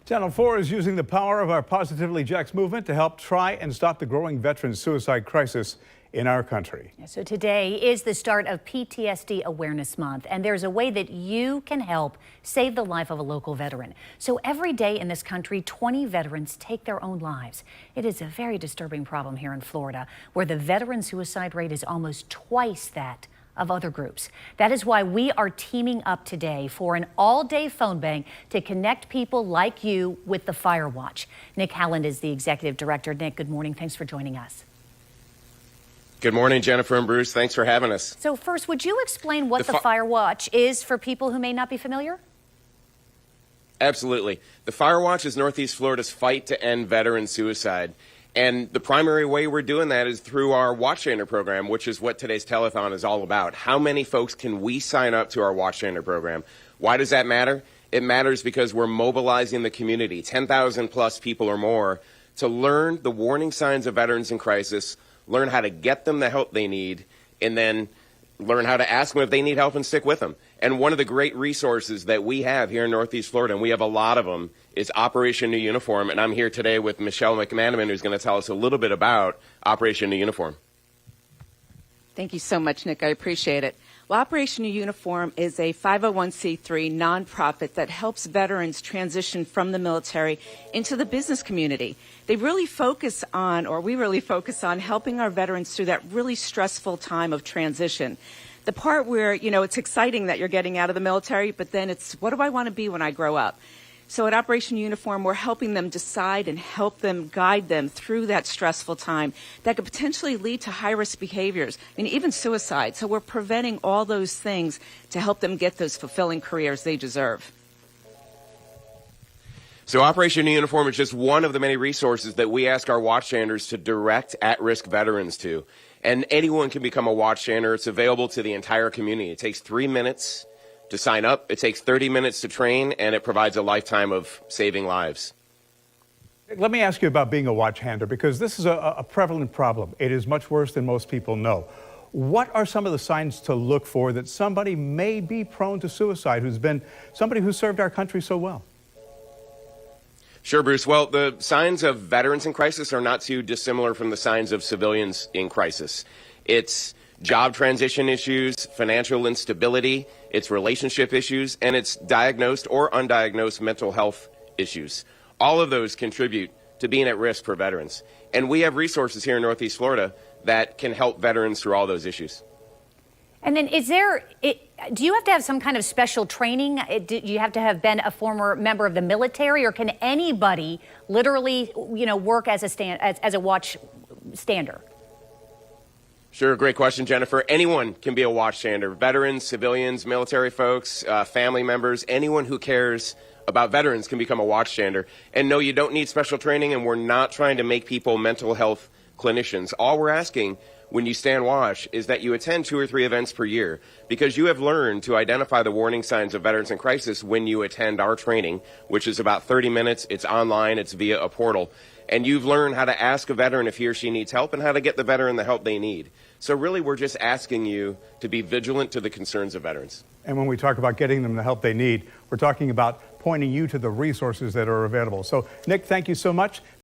Channel 4 is using the power of our Positively Jax movement to help try and stop the growing veteran suicide crisis in our country. So today is the start of PTSD Awareness Month, and there's a way that you can help save the life of a local veteran. So every day in this country, 20 veterans take their own lives. It is a very disturbing problem here in Florida, where the veteran suicide rate is almost twice that of other groups. That is why we are teaming up today for an all-day phone bank to connect people like you with the Fire Watch. Nick Howland is the executive director. Nick, good morning. Thanks for joining us. Good morning, Jennifer and Bruce. Thanks for having us. So first, would you explain what the Fire Watch is for people who may not be familiar? Absolutely. The Fire Watch is Northeast Florida's fight to end veteran suicide. And the primary way we're doing that is through our Watchstander program, which is what today's telethon is all about. How many folks can we sign up to our Watchstander program? Why does that matter? It matters because we're mobilizing the community, 10,000 plus people or more, to learn the warning signs of veterans in crisis, learn how to get them the help they need, and then learn how to ask them if they need help and stick with them. And one of the great resources that we have here in Northeast Florida, and we have a lot of them, is Operation New Uniform. And I'm here today with Michelle McManaman, who's going to tell us a little bit about Operation New Uniform. Thank you so much, Nick. I appreciate it. Well, Operation New Uniform is a 501c3 nonprofit that helps veterans transition from the military into the business community. They really focus on, or we really focus on, helping our veterans through that really stressful time of transition. The part where, it's exciting that you're getting out of the military, but then it's, what do I want to be when I grow up? So at Operation Uniform, we're helping them decide and help them guide them through that stressful time that could potentially lead to high-risk behaviors and even suicide. So we're preventing all those things to help them get those fulfilling careers they deserve. So Operation New Uniform is just one of the many resources that we ask our Watchstanders to direct at-risk veterans to. And anyone can become a Watchstander. It's available to the entire community. It takes 3 minutes to sign up. It takes 30 minutes to train, and it provides a lifetime of saving lives. Let me ask you about being a watch hander, because this is a prevalent problem. It is much worse than most people know. What are some of the signs to look for that somebody may be prone to suicide, who's been somebody who served our country so well? Sure, Bruce. Well, the signs of veterans in crisis are not too dissimilar from the signs of civilians in crisis. It's job transition issues, financial instability, it's relationship issues, and it's diagnosed or undiagnosed mental health issues. All of those contribute to being at risk for veterans. And we have resources here in Northeast Florida that can help veterans through all those issues. And then do you have to have some kind of special training? Do you have to have been a former member of the military, or can anybody literally, work as a watch stander? Sure, great question, Jennifer. Anyone can be a watchstander. Veterans, civilians, military folks, family members, anyone who cares about veterans can become a watchstander. And no, you don't need special training, and we're not trying to make people mental health clinicians. All we're asking when you stand watch is that you attend 2 or 3 events per year, because you have learned to identify the warning signs of veterans in crisis when you attend our training, which is about 30 minutes. It's online. It's via a portal. And you've learned how to ask a veteran if he or she needs help and how to get the veteran the help they need. So really, we're just asking you to be vigilant to the concerns of veterans. And when we talk about getting them the help they need, we're talking about pointing you to the resources that are available. So, Nick, thank you so much.